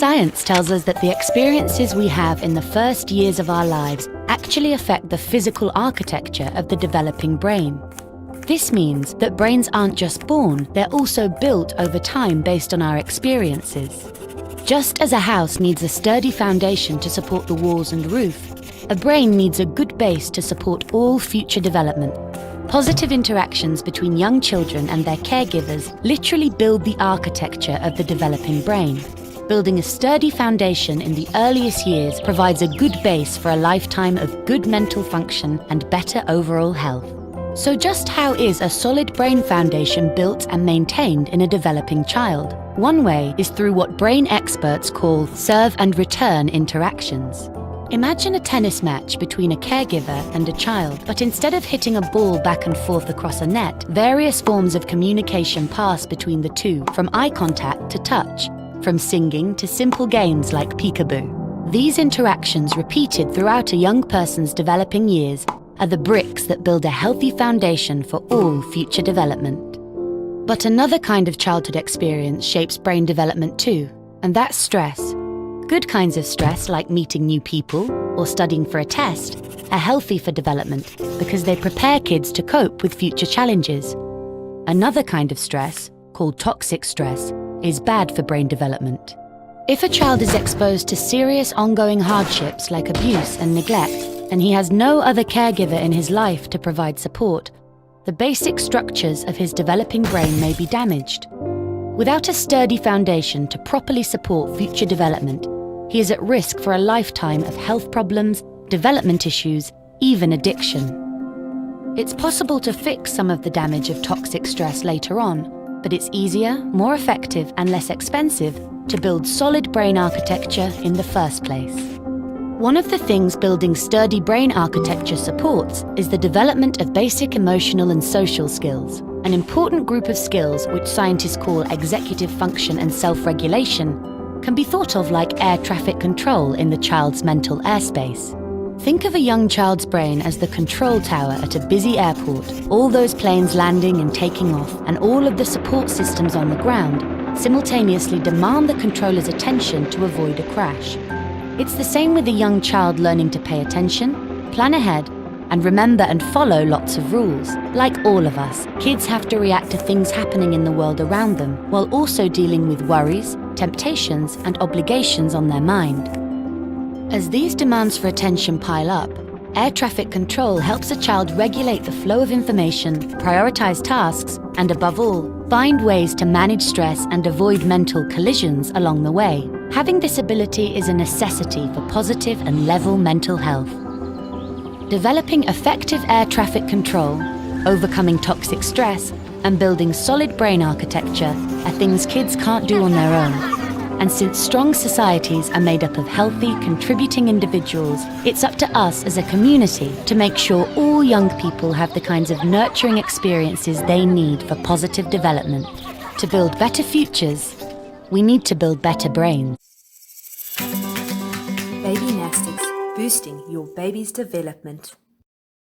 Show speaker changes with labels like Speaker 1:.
Speaker 1: Science tells us that the experiences we have in the first years of our lives actually affect the physical architecture of the developing brain. This means that brains aren't just born, they're also built over time based on our experiences. Just as a house needs a sturdy foundation to support the walls and roof, a brain needs a good base to support all future development. Positive interactions between young children and their caregivers literally build the architecture of the developing brain. Building a sturdy foundation in the earliest years provides a good base for a lifetime of good mental function and better overall health. So just how is a solid brain foundation built and maintained in a developing child? One way is through what brain experts call serve and return interactions. Imagine a tennis match between a caregiver and a child, but instead of hitting a ball back and forth across a net, various forms of communication pass between the two, from eye contact to touch, from singing to simple games like peekaboo. These interactions, repeated throughout a young person's developing years, are the bricks that build a healthy foundation for all future development. But another kind of childhood experience shapes brain development too, and that's stress. Good kinds of stress, like meeting new people or studying for a test, are healthy for development because they prepare kids to cope with future challenges. Another kind of stress, called toxic stress, is bad for brain development. If a child is exposed to serious ongoing hardships like abuse and neglect, and he has no other caregiver in his life to provide support, the basic structures of his developing brain may be damaged. Without a sturdy foundation to properly support future development, he is at risk for a lifetime of health problems, development issues, even addiction. It's possible to fix some of the damage of toxic stress later on, but it's easier, more effective, and less expensive to build solid brain architecture in the first place. One of the things building sturdy brain architecture supports is the development of basic emotional and social skills, an important group of skills which scientists call executive function and self-regulation, can be thought of like air traffic control in the child's mental airspace. Think of a young child's brain as the control tower at a busy airport, all those planes landing and taking off, and all of the support systems on the ground simultaneously demand the controller's attention to avoid a crash. It's the same with a young child learning to pay attention, plan ahead, and remember and follow lots of rules. Like all of us, kids have to react to things happening in the world around them, while also dealing with worries, temptations, and obligations on their mind. As these demands for attention pile up, air traffic control helps a child regulate the flow of information, prioritize tasks, and above all, find ways to manage stress and avoid mental collisions along the way. Having this ability is a necessity for positive and level mental health. Developing effective air traffic control, overcoming toxic stress, and building solid brain architecture are things kids can't do on their own. And since strong societies are made up of healthy, contributing individuals, it's up to us as a community to make sure all young people have the kinds of nurturing experiences they need for positive development. To build better futures, we need to build better brains.
Speaker 2: Babynastix, boosting your baby's development.